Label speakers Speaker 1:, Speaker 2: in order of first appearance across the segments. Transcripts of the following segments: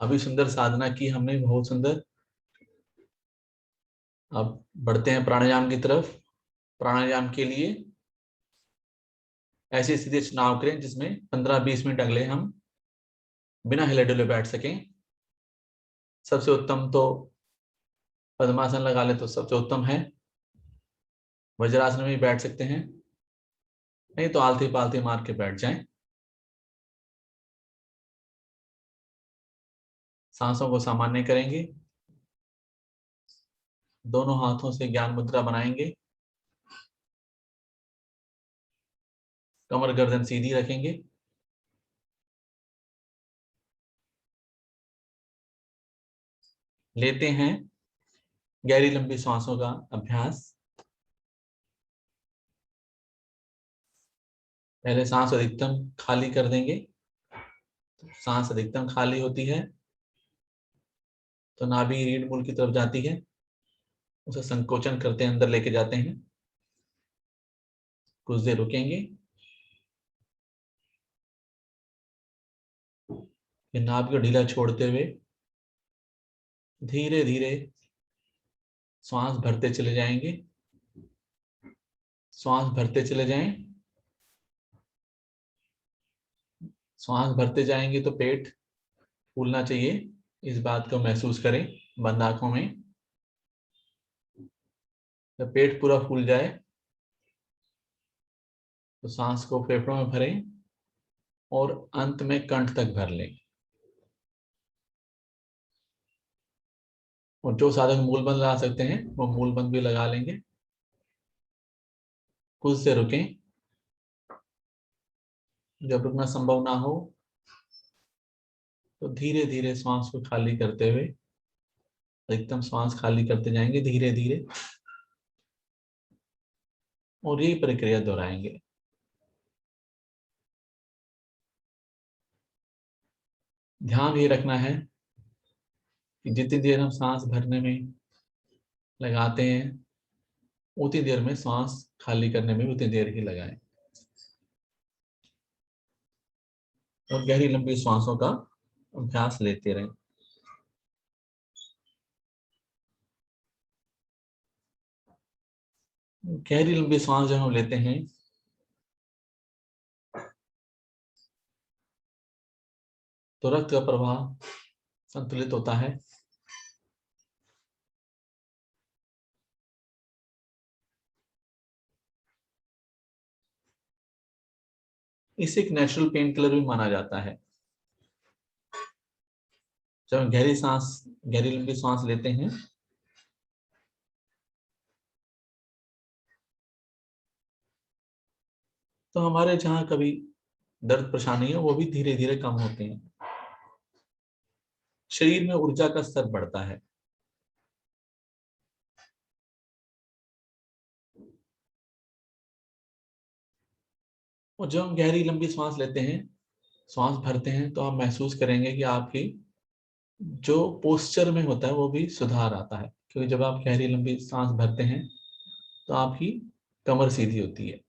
Speaker 1: अभी सुंदर साधना की हमने, बहुत सुंदर। अब बढ़ते हैं प्राणायाम की तरफ। प्राणायाम के लिए ऐसी स्थिति चुनाव करें जिसमें 15-20 मिनट अगले हम बिना हिले डुले बैठ सकें। सबसे उत्तम तो पद्मासन लगा ले तो सबसे उत्तम है। वज्रासन में भी बैठ सकते हैं, नहीं तो आलती पालती मार के बैठ जाएं। सांसों को सामान्य करेंगे। दोनों हाथों से ज्ञान मुद्रा बनाएंगे। कमर गर्दन सीधी रखेंगे। लेते हैं गहरी लंबी सांसों का अभ्यास। पहले सांस अधिकतम खाली कर देंगे। सांस अधिकतम खाली होती है तो नाभि रीढ़ मूल की तरफ जाती है, उसे संकोचन करते हैं, अंदर लेके जाते हैं। कुछ देर रुकेंगे, फिर नाभि को ढीला छोड़ते हुए धीरे धीरे श्वास भरते चले जाएंगे। श्वास भरते चले जाएं। श्वास भरते जाएंगे तो पेट फूलना चाहिए, इस बात को महसूस करें बंद आंखों में। जब पेट पूरा फूल जाए तो सांस को फेफड़ों में भरें और अंत में कंठ तक भर लें। और जो साधक मूलबंद लगा सकते हैं वो मूलबंद भी लगा लेंगे। कुछ से रुकें। जब रुकना संभव ना हो तो धीरे धीरे श्वास को खाली करते हुए अधिकतम श्वास खाली करते जाएंगे धीरे धीरे, और यही प्रक्रिया दोहराएंगे। ध्यान ये रखना है कि जितनी देर हम सांस भरने में लगाते हैं उतनी देर में सांस खाली करने में भी उतनी देर ही लगाएं। और गहरी लंबी सांसों का अभ्यास लेते रहें। गहरी लंबी सांस जब हम लेते हैं तो रक्त का प्रवाह संतुलित होता है। इसे एक नेचुरल पेन किलर भी माना जाता है। जब हम गहरी लंबी सांस लेते हैं तो हमारे जहां कभी दर्द परेशानी है वो भी धीरे धीरे कम होते हैं। शरीर में ऊर्जा का स्तर बढ़ता है। और जब हम गहरी लंबी सांस लेते हैं, सांस भरते हैं, तो आप महसूस करेंगे कि आपकी जो पोस्चर में होता है वो भी सुधार आता है, क्योंकि जब आप गहरी लंबी सांस भरते हैं तो आपकी कमर सीधी होती है।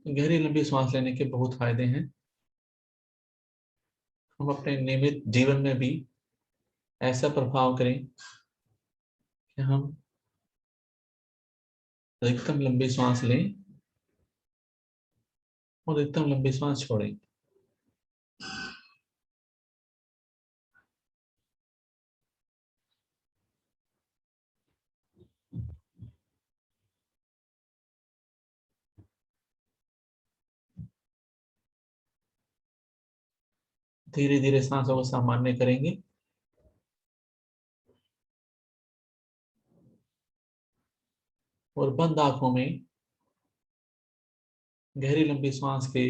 Speaker 1: गहरी लंबी सांस लेने के बहुत फायदे हैं। हम अपने नियमित जीवन में भी ऐसा प्रभाव करें कि हम अधिकतम लंबी सांस लें और अधिकतम लंबी सांस छोड़ें। धीरे धीरे सांसों को सामान्य करेंगे। और बंद आंखों में गहरी लंबी सांस के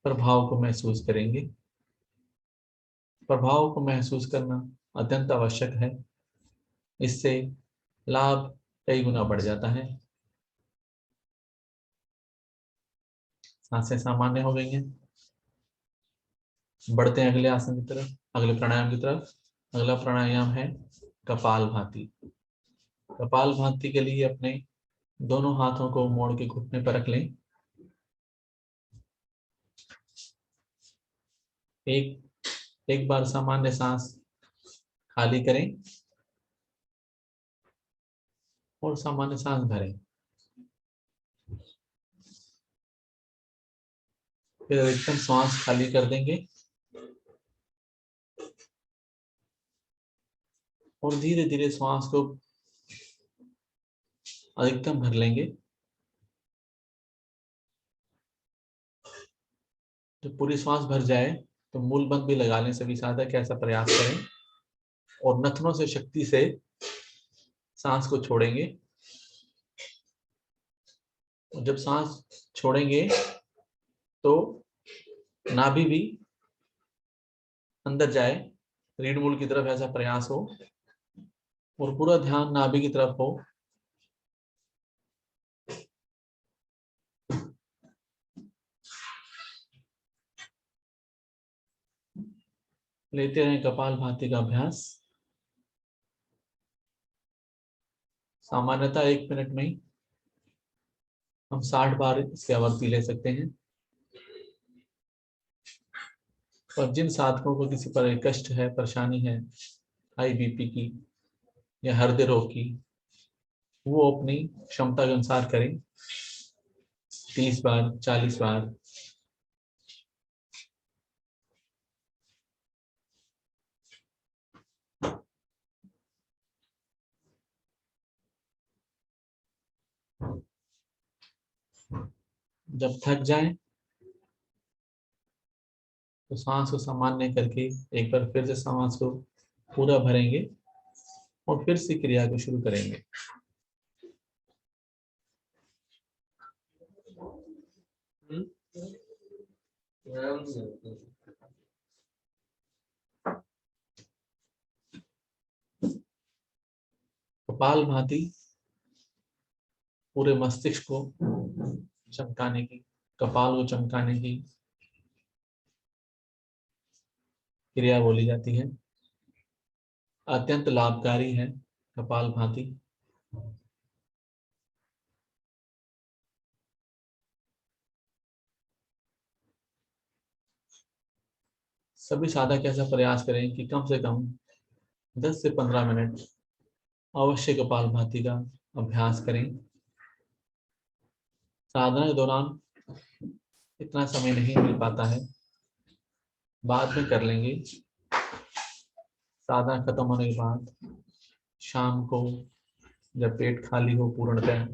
Speaker 1: प्रभाव को महसूस करेंगे। प्रभाव को महसूस करना अत्यंत आवश्यक है, इससे लाभ कई गुना बढ़ जाता है। सांसें सामान्य हो गई हैं। बढ़ते हैं अगले आसन की तरफ, अगले प्राणायाम की तरफ। अगला प्राणायाम है कपालभाति। कपालभाति के लिए अपने दोनों हाथों को मोड़ के घुटने पर रख लें। एक बार सामान्य सांस खाली करें और सामान्य सांस भरें। फिर अधिकतम सांस खाली कर देंगे और धीरे धीरे श्वास को अधिकतम भर लेंगे। जब पूरी श्वास भर जाए तो मूल बंद भी लगा लें। सभी साधक ऐसा प्रयास करें और नथनों से शक्ति से सांस को छोड़ेंगे। और जब सांस छोड़ेंगे तो नाभि भी अंदर जाए, रीढ़ मूल की तरफ ऐसा प्रयास हो और पूरा ध्यान नाभि की तरफ हो। लेते रहें कपालभाति का अभ्यास। सामान्यतः 1 मिनट में ही हम 60 बार इसकी आवृत्ति ले सकते हैं। और जिन साधकों को किसी पर कष्ट है, परेशानी है, हाई बीपी की या हृदय रोग की, वो अपनी क्षमता के अनुसार करें। 30 बार, 40 बार। जब थक जाएं तो सांस को सामान्य करके एक बार फिर से सांस को पूरा भरेंगे और फिर से क्रिया को शुरू करेंगे। कपालभाति पूरे मस्तिष्क को चमकाने की, कपाल को चमकाने की क्रिया बोली जाती है। अत्यंत लाभकारी है कपालभाति। सभी साधक ऐसा प्रयास करें कि कम से कम 10 से 15 मिनट अवश्य कपालभाति का अभ्यास करें। साधना के दौरान इतना समय नहीं मिल पाता है, बाद में कर लेंगे। साधना खत्म होने के बाद शाम को जब पेट खाली हो पूर्णतः,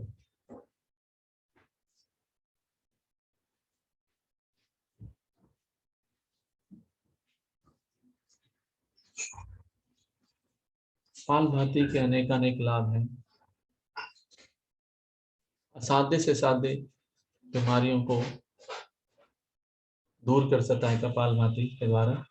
Speaker 1: कपालभाति के अनेक अनेक लाभ हैं। असाध्य से साध्य बीमारियों को दूर कर सकता है कपालभाति के द्वारा।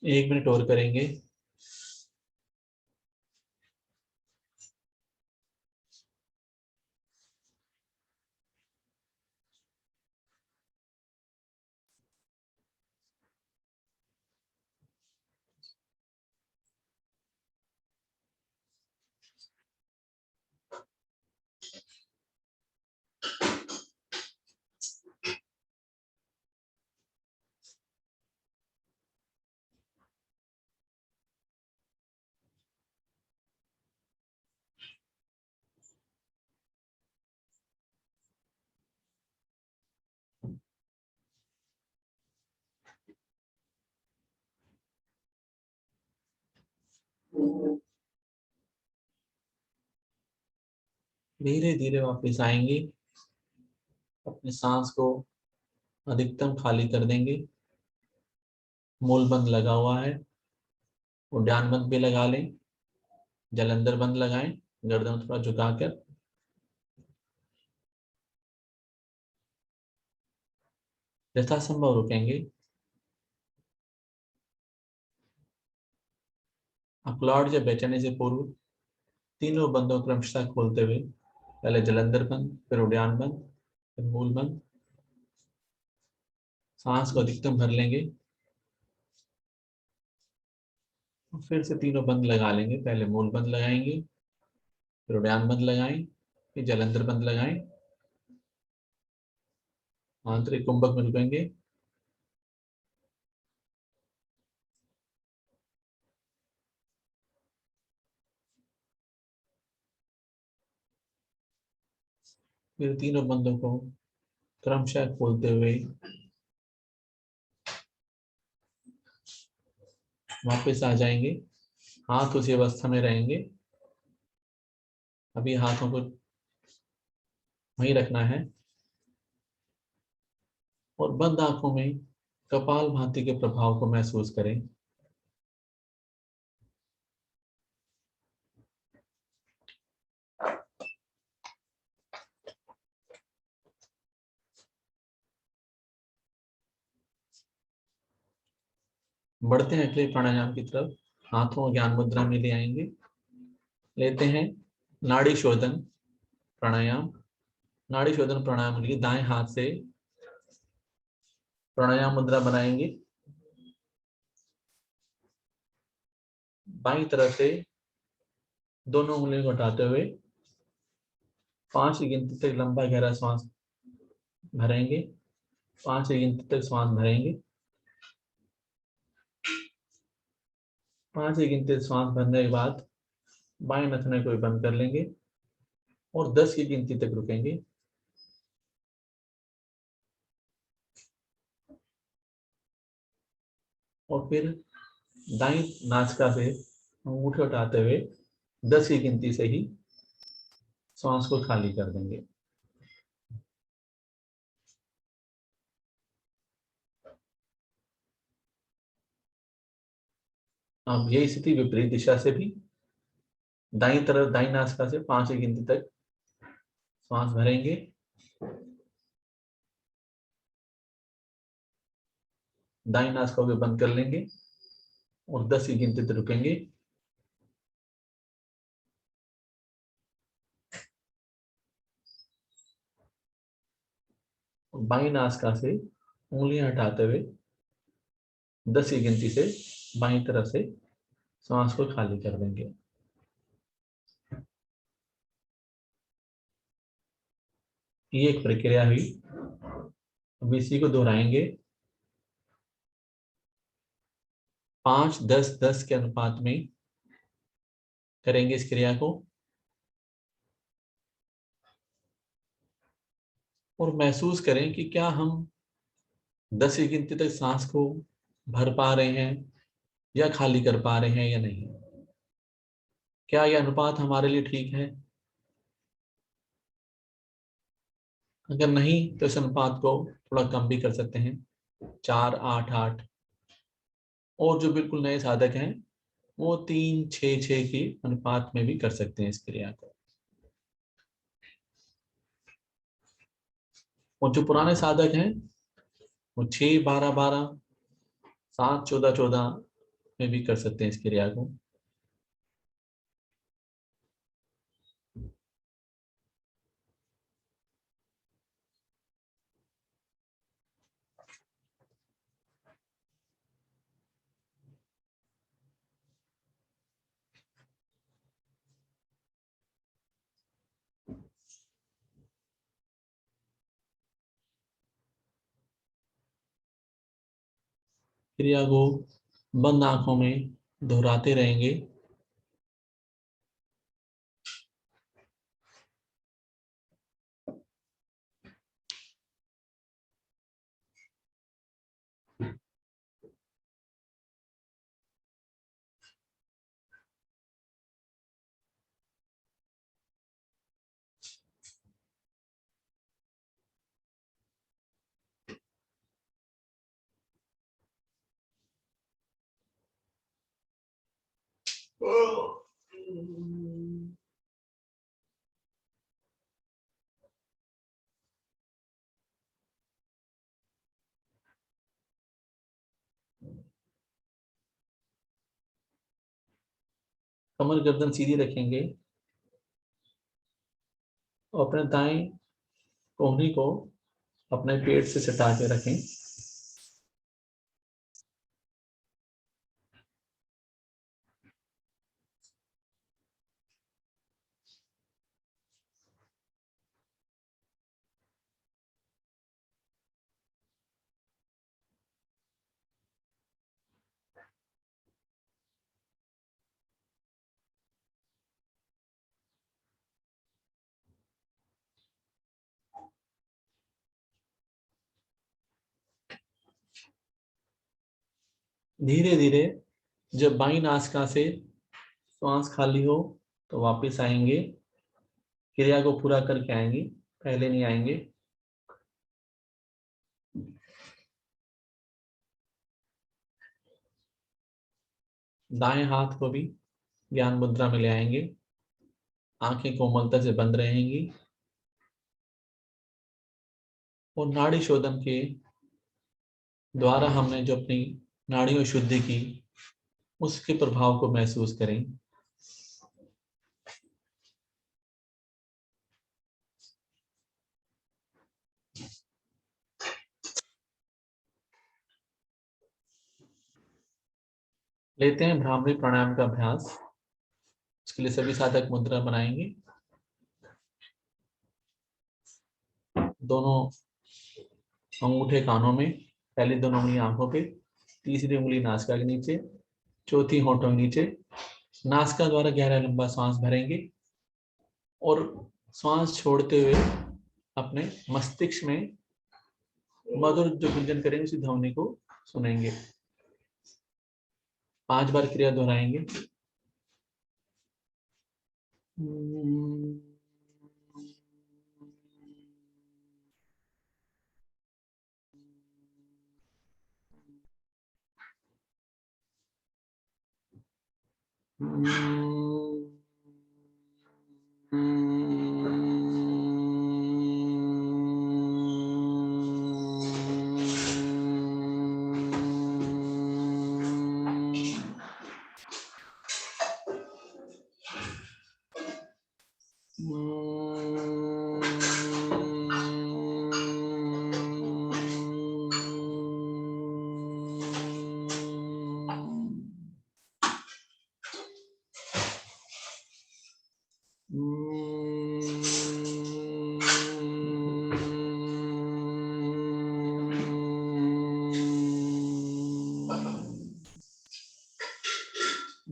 Speaker 1: एक मिनट और करेंगे। धीरे धीरे वापस आएंगे, अपने सांस को अधिकतम खाली कर देंगे। मूल बंद लगा हुआ है, उद्यान बंद भी लगा लें। जलंधर बंद लगाएं, गर्दन थोड़ा झुकाकर। यथासंभव रुकेंगे। अक्लॉड या बेचैनी से पूर्व तीनों बंदों को क्रमशः खोलते हुए, पहले जलंधर बंद, फिर उद्यान बंद, फिर मूल बंद। सांस को अधिकतम भर लेंगे और फिर से तीनों बंद लगा लेंगे। पहले मूल बंद लगाएंगे, फिर उद्यान बंद लगाएं, फिर जलंधर बंद लगाएं। आंतरिक कुंभक में रुकेंगे। फिर तीनों बंदों को क्रमशः खोलते हुए वापस आ जाएंगे। हाथ उसी अवस्था में रहेंगे। अभी हाथों को वहीं रखना है और बंद आंखों में कपाल भाती के प्रभाव को महसूस करें। बढ़ते हैं अगले प्राणायाम की तरफ। हाथों को ज्ञान मुद्रा में ले आएंगे। लेते हैं नाड़ी शोधन प्राणायाम। नाड़ी शोधन प्राणायाम के लिए दाएं हाथ से प्राणायाम मुद्रा बनाएंगे। बाईं तरफ से दोनों उंगलियों को उठाते हुए 5 की गिनती तक लंबा गहरा श्वास भरेंगे। 5 की गिनती तक श्वास भरेंगे। 5 की गिनती तक श्वास भरने के बाद बाएं नथुने को भी बंद कर लेंगे और 10 की गिनती तक रुकेंगे। और फिर दाईं नासिका से अंगूठे उठाते हुए 10 की गिनती से ही श्वास को खाली कर देंगे। अब यही स्थिति विपरीत दिशा से भी दाईं तरफ दाईं नासिका से 5 की गिनती तक श्वास भरेंगे। दाईं नासिका को बंद कर लेंगे और 10 की गिनती तक रुकेंगे। और बाईं नासिका से उंगलियां हटाते हुए 10 की गिनती से बाईं तरफ से सांस को खाली कर देंगे। ये एक प्रक्रिया हुई। अब इसी को दोहराएंगे। 5, 10, 10 के अनुपात में करेंगे इस क्रिया को और महसूस करें कि क्या हम 10 की गिनती तक सांस को भर पा रहे हैं या खाली कर पा रहे हैं या नहीं। क्या यह अनुपात हमारे लिए ठीक है? अगर नहीं तो इस अनुपात को थोड़ा कम भी कर सकते हैं, 4, 8, 8। और जो बिल्कुल नए साधक हैं वो 3, 6, 6 के अनुपात में भी कर सकते हैं इस क्रिया को। और जो पुराने साधक हैं वो 6, 12, 12, 7, 14, 14 में भी कर सकते हैं इस क्रिया को। क्रिया को बंद आंखों में दोहराते रहेंगे। कमर गर्दन सीधी रखेंगे और अपने दाएं कोहनी को अपने पेट से सटा के रखें। धीरे धीरे जब बाईं नासिका से श्वास खाली हो तो वापस आएंगे, क्रिया को पूरा करके आएंगे, पहले नहीं आएंगे। दाएं हाथ को भी ज्ञान मुद्रा में ले आएंगे, आंखें कोमलता से बंद रहेंगी और नाड़ी शोधन के द्वारा हमने जो अपनी नाड़ियों शुद्धि की उसके प्रभाव को महसूस करें। लेते हैं भ्रामरी प्राणायाम का अभ्यास। उसके लिए सभी साधक मुद्रा बनाएंगे। दोनों अंगूठे कानों में, पहली दोनों उंगली आंखों पे, तीसरी उंगली नासिका के नीचे, चौथी होंठों के नीचे। नासिका द्वारा गहरा लंबा सांस भरेंगे और सांस छोड़ते हुए अपने मस्तिष्क में मधुर जो गुंजन करेंगे उसी ध्वनि को सुनेंगे। 5 बार क्रिया दोहराएंगे।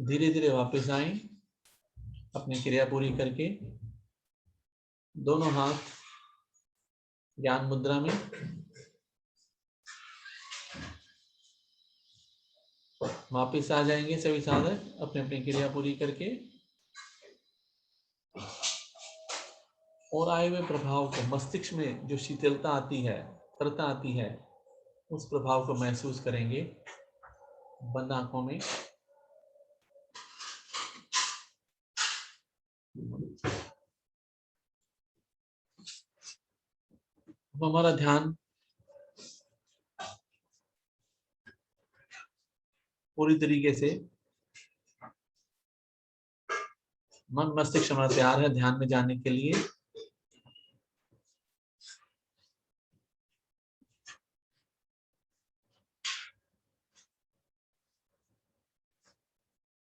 Speaker 1: धीरे धीरे वापस आएं अपनी क्रिया पूरी करके। दोनों हाथ ज्ञान मुद्रा में, वापस आ जाएंगे सभी साधक अपनी अपनी क्रिया पूरी करके और आए हुए प्रभाव को, मस्तिष्क में जो शीतलता आती है, तरता आती है, उस प्रभाव को महसूस करेंगे बंद आंखों में। अब हमारा ध्यान पूरी तरीके से, मन मस्तिष्क हमारा तैयार है ध्यान में जाने के लिए।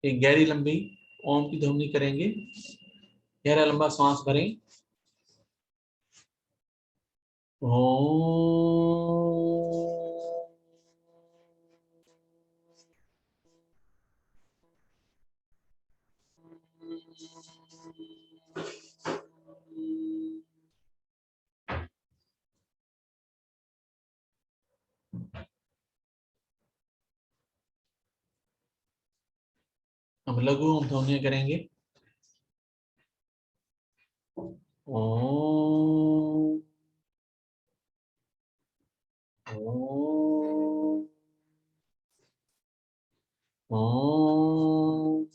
Speaker 1: एक गहरी लंबी ओम की ध्वनि करेंगे। गहरा लंबा सांस भरें। अब लघु ओम ध्वनि करेंगे। ओम ओम ओम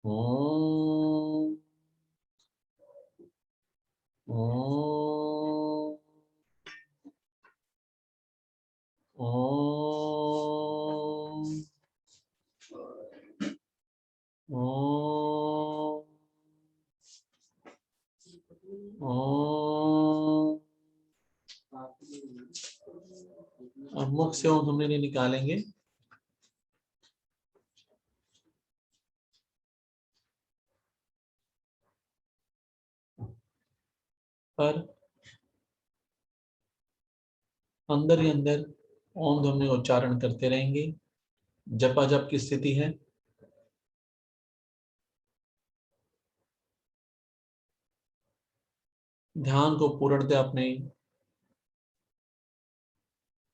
Speaker 1: ओम ओम ओम ओम ओम। अब मुख से ओम हमने नहीं निकालेंगे। पर अंदर ही अंदर ओम ध्वनि उच्चारण करते रहेंगे। जपा जप की स्थिति है। ध्यान को पूर्णतः अपने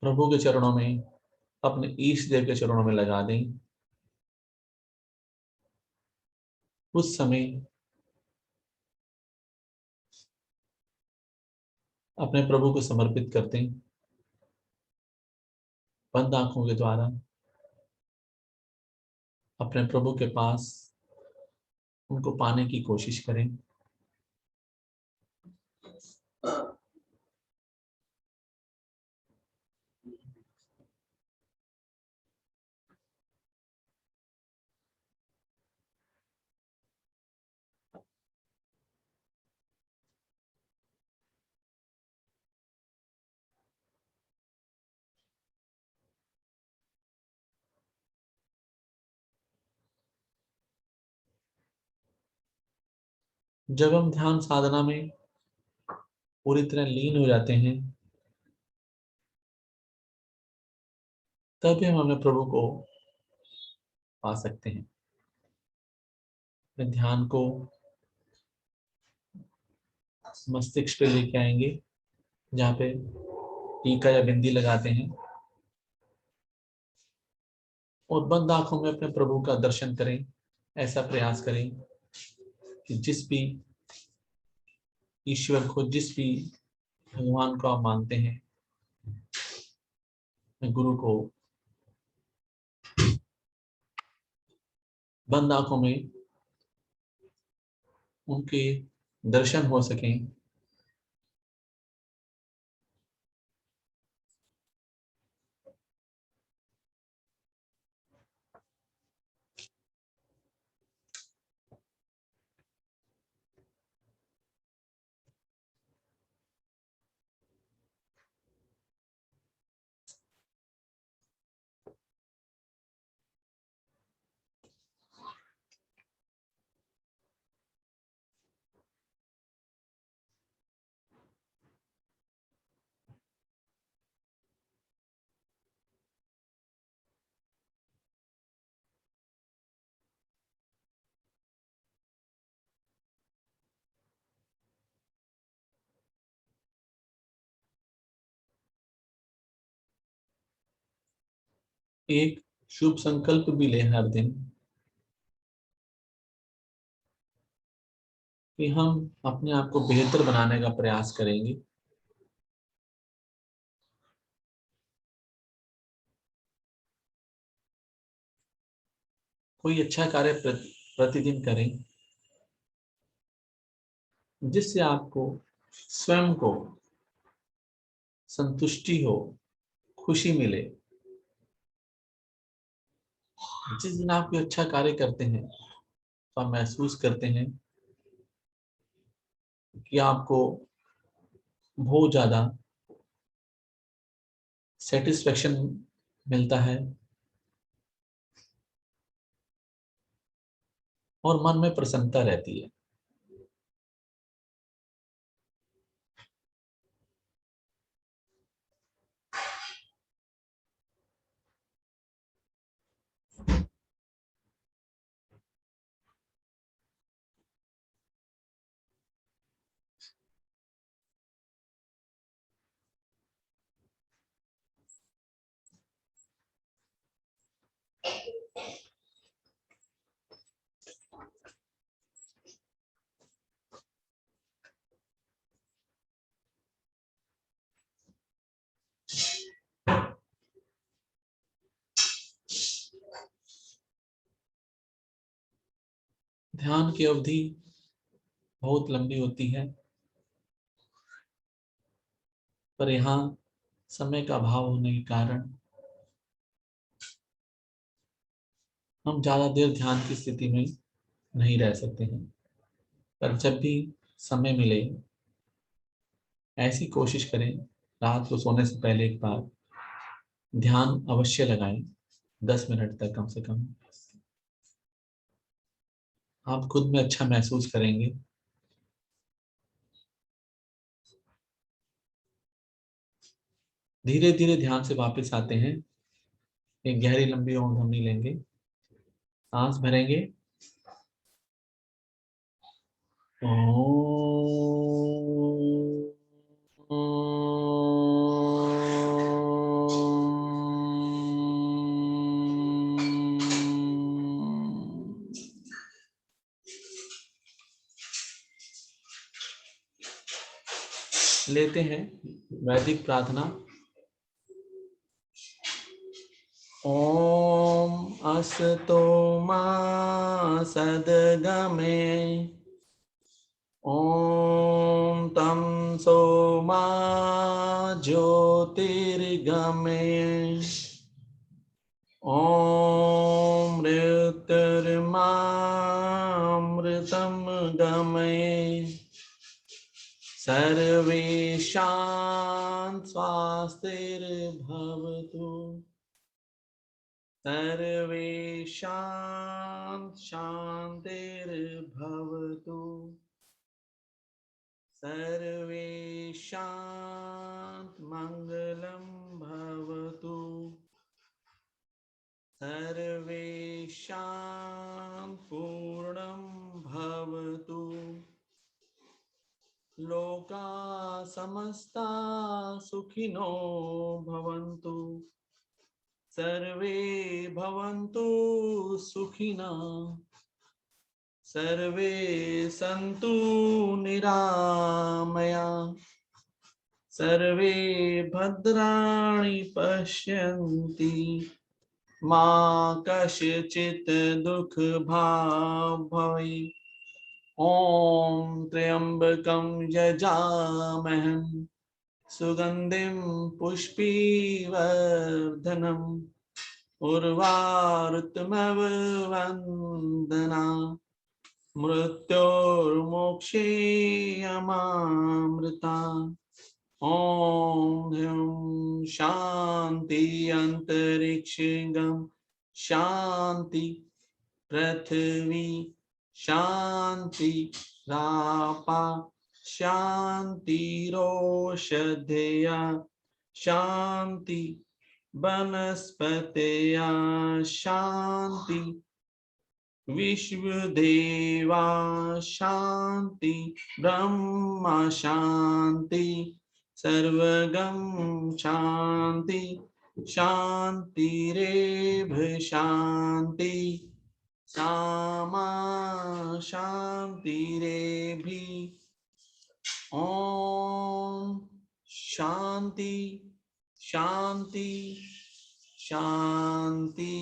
Speaker 1: प्रभु के चरणों में, अपने ईश देव के चरणों में लगा दें। उस समय अपने प्रभु को समर्पित करते हैं। बंद आंखों के द्वारा अपने प्रभु के पास उनको पाने की कोशिश करें। जब हम ध्यान साधना में पूरी तरह लीन हो जाते हैं, तभी हम अपने प्रभु को पा सकते हैं। अपने ध्यान को मस्तिष्क पे लेके आएंगे, जहाँ पे टीका या बिंदी लगाते हैं, और बंद आंखों में अपने प्रभु का दर्शन करें। ऐसा प्रयास करें कि जिस भी ईश्वर को, जिस भी भगवान को आप मानते हैं, गुरु को बंद आंखों में उनके दर्शन हो सकें। एक शुभ संकल्प भी लें हर दिन कि हम अपने आप को बेहतर बनाने का प्रयास करेंगे। कोई अच्छा कार्य प्रतिदिन करें, जिससे आपको स्वयं को संतुष्टि हो, खुशी मिले। जिस दिन आप कोई अच्छा कार्य करते हैं, तो आप महसूस करते हैं कि आपको बहुत ज्यादा सेटिस्फेक्शन मिलता है और मन में प्रसन्नता रहती है। ध्यान की अवधि बहुत लंबी होती है, पर यहाँ समय का अभाव होने के कारण हम ज्यादा देर ध्यान की स्थिति में नहीं रह सकते हैं। पर जब भी समय मिले, ऐसी कोशिश करें, रात को सोने से पहले एक बार ध्यान अवश्य लगाएं, 10 मिनट तक कम से कम। आप खुद में अच्छा महसूस करेंगे। धीरे धीरे ध्यान से वापस आते हैं। एक गहरी लंबी ऊंघ हम नहीं लेंगे, सांस भरेंगे। लेते हैं वैदिक प्रार्थना। ओम असतो मा सद्गमे, ओम तमसो मा ज्योतिर्गमे, ओम मृत्युर्मामृतं गमये, सर्वेषां स्वास्तिर्भवतु, सर्वेषां शान्तिर्भवतु, सर्वेषां मङ्गलं भवतु, सर्वेषां पूर्णं भवतु, लोका समस्ता सुखिनो भवन्तु, सर्वे भवन्तु सुखिनः, सर्वे सन्तु निरामया, सर्वे भद्राणि पश्यन्ति, मा कश्चित् दुःखभाग् भवेत्। ॐ त्र्यम्बकं यजामहं सुगन्धिं पुष्टिवर्धनम् उर्वारुकमिव वन्दनात् मृत्योर्मोक्षेयमामृतात्। ॐ ह्रीं शान्ति अन्तरिक्षं शान्ति, पृथिवी शान्ति, रापा शान्तिरोषधयः शान्ति, वनस्पतयः शान्ति, विश्वदेवा शान्ति, ब्रह्मा शान्ति, सर्वगं शान्ति, शान्तिरेव शान्ति, सामा शान्तिरेभि। ॐ शान्ति शान्ति शान्ति।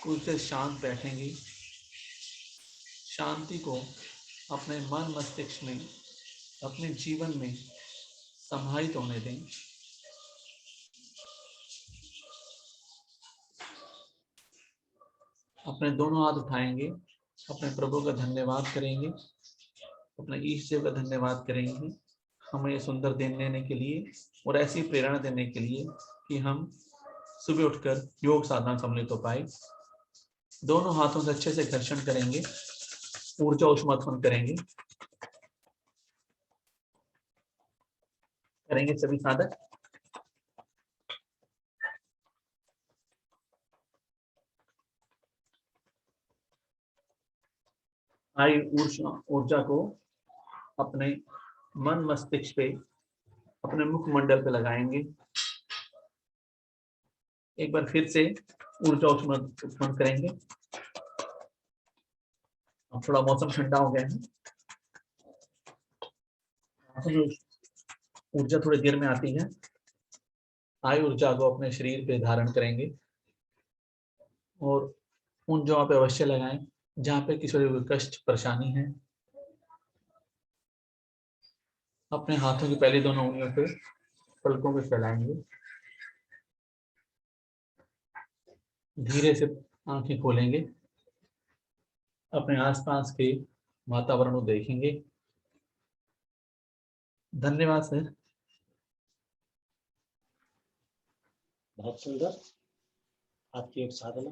Speaker 1: कुछ देर शांत बैठेंगे, शांति को अपने मन मस्तिष्क में, अपने जीवन में समाहित होने दें। अपने दोनों हाथ उठाएंगे, अपने प्रभु का धन्यवाद करेंगे, अपने ईश देव का धन्यवाद करेंगे, हमें ये सुंदर दिन देने के लिए और ऐसी प्रेरणा देने के लिए कि हम सुबह उठकर योग साधना सम्मिलित हो पाए। दोनों हाथों से अच्छे से घर्षण करेंगे, ऊर्जा ऊष्मात्पन्न करेंगे सभी साधक। आई ऊर्जा को अपने मन मस्तिष्क पे, अपने मुखमंडल पे लगाएंगे। एक बार फिर से ऊर्जा उत्पन्न करेंगे। अब थोड़ा मौसम ठंडा हो गया है, ऊर्जा थोड़ी देर में आती है। आई ऊर्जा को अपने शरीर पे धारण करेंगे। और उन जगहों पे अवश्य लगाएं जहाँ पे किसी को कष्ट परेशानी है। अपने हाथों की पहली दोनों उंगलियों पे पलकों पे फैलाएंगे। धीरे से आंखें खोलेंगे। अपने आसपास के वातावरण को देखेंगे। धन्यवाद सर।
Speaker 2: बहुत सुंदर आपकी एक साधना,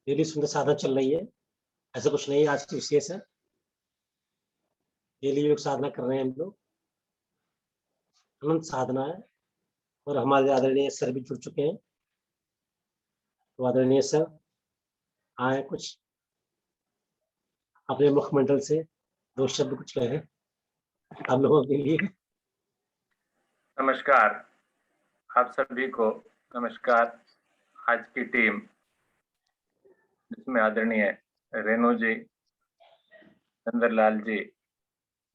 Speaker 2: डेली सुंदर साधना चल रही है। ऐसा कुछ नहीं है आज की विशेष है, डेली योग साधना कर रहे हैं हम लोग। अनंत साधना है और हमारे आदरणीय सर भी जुड़ चुके हैं। तो आदरणीय सर आए, कुछ अपने मुखमंडल से 2 शब्द कुछ कहें हम लोगों के लिए।
Speaker 3: नमस्कार आप सभी को। नमस्कार। आज की टीम जिसमें आदरणीय रेणु जी, चंद्रलाल जी,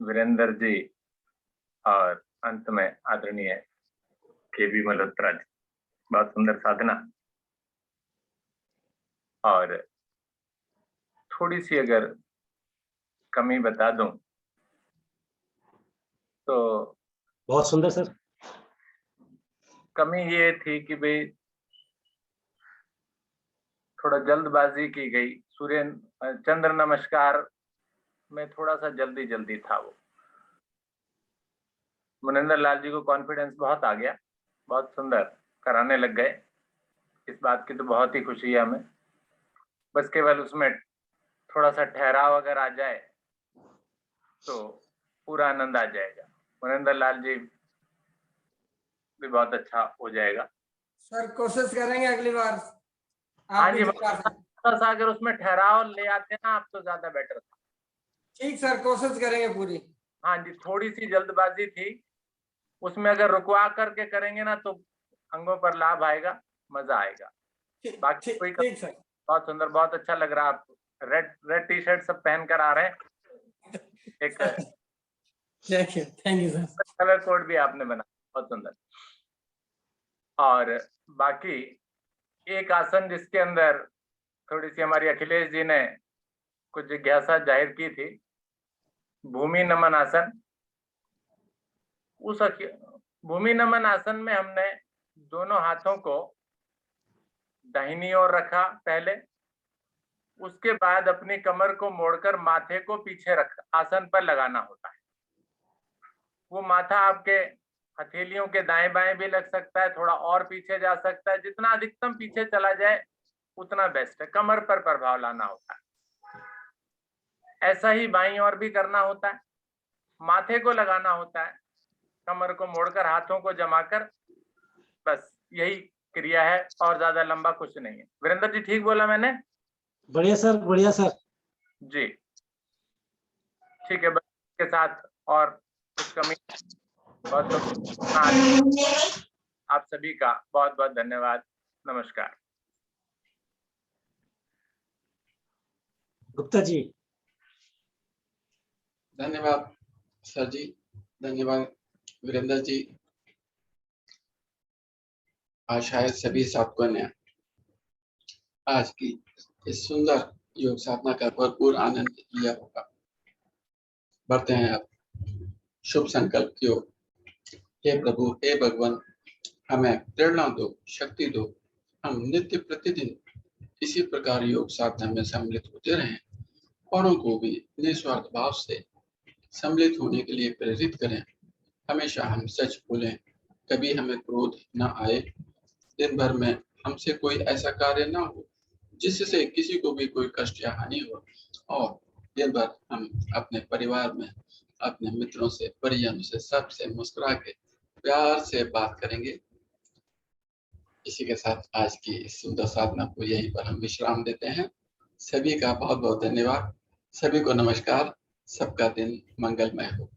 Speaker 3: वीरेंद्र जी और अंत में आदरणीय केबी मल्होत्रा जी। बहुत सुंदर साधना। और थोड़ी सी अगर कमी बता दूं तो
Speaker 2: बहुत सुंदर सर।
Speaker 3: कमी ये थी कि भाई थोड़ा जल्दबाजी की गई। सूर्य चंद्र नमस्कार में थोड़ा सा जल्दी था। वो मुनिंदर लाल जी को कॉन्फिडेंस बहुत आ गया, बहुत सुंदर कराने लग गए। इस बात की तो बहुत ही खुशी है हमें। बस केवल उसमें थोड़ा सा ठहराव अगर आ जाए तो पूरा आनंद आ जाएगा। मुनिंदर लाल जी भी बहुत अच्छा हो जाएगा
Speaker 4: सर। कोशिश करेंगे अगली बार।
Speaker 3: हाँ जी, थोड़ा सा अगर उसमें ठहराव ले आते ना आप तो ज्यादा बेटर था।
Speaker 4: ठीक सर, कोशिश करेंगे पूरी।
Speaker 3: हाँ जी, थोड़ी सी जल्दबाजी थी, उसमें अगर रुकवा करके करेंगे ना तो अंगों पर लाभ आएगा, मजा आएगा। बाकी कोई
Speaker 4: ठीक सर।
Speaker 3: बहुत सुंदर, बहुत अच्छा लग रहा है। आप रेड टी शर्ट सब पहन कर आ रहे हैं। एक
Speaker 4: thank you sir.
Speaker 3: Colour code भी आपने बना, बहुत सुंदर। और बाकी एक आसन जिसके अंदर थोड़ी सी हमारी अखिलेश जी ने कुछ जिज्ञासा जाहिर की थी, भूमि नमन आसन। उस भूमि नमन आसन में हमने दोनों हाथों को दाहिनी ओर रखा पहले, उसके बाद अपनी कमर को मोड़कर माथे को पीछे रख आसन पर लगाना होता है। वो माथा आपके हथेलियों के दाएं बाएं भी लग सकता है, थोड़ा और पीछे जा सकता है। जितना अधिकतम पीछे चला जाए उतना बेस्ट है। कमर पर प्रभाव लाना होता है। ऐसा ही बाईं ओर भी करना होता है, माथे को लगाना होता है, कमर को मोड़कर हाथों को जमाकर। बस यही क्रिया है और ज्यादा लंबा कुछ नहीं है। वीरेंद्र जी ठीक बोला मैंने?
Speaker 2: बढ़िया सर, बढ़िया सर
Speaker 3: जी ठीक है। बस के साथ और कुछ कमी बहुत आप सभी का बहुत बहुत धन्यवाद। नमस्कार।
Speaker 2: गुप्ता जी।
Speaker 5: धन्यवाद सर जी, धन्यवाद वीरेंद्र जी। आज शायद सभी साथियों ने आज की इस सुंदर योग साधना का भरपूर आनंद लिया होगा। बढ़ते हैं अब शुभ संकल्प की ओर। हे प्रभु, हे भगवान, हमें प्रेरणा दो, शक्ति दो। हम नित्य प्रतिदिन इसी प्रकार योग साधना में सम्मिलित होते रहें। औरों को भी निस्वार्थ भाव से सम्मिलित होने के लिए प्रेरित करें। हमेशा हम सच बोलें, कभी हमें क्रोध न आए। दिन भर में हमसे कोई ऐसा कार्य ना हो जिससे किसी को भी कोई कष्ट या हानि हो। और दिन भर हम अपने परिवार में, अपने मित्रों से, परिजनों से, सबसे मुस्कुरा के प्यार से बात करेंगे। इसी के साथ आज की इस सुंदर साधना को यहीं पर हम विश्राम देते हैं। सभी का बहुत बहुत धन्यवाद। सभी को नमस्कार। सबका दिन मंगलमय हो।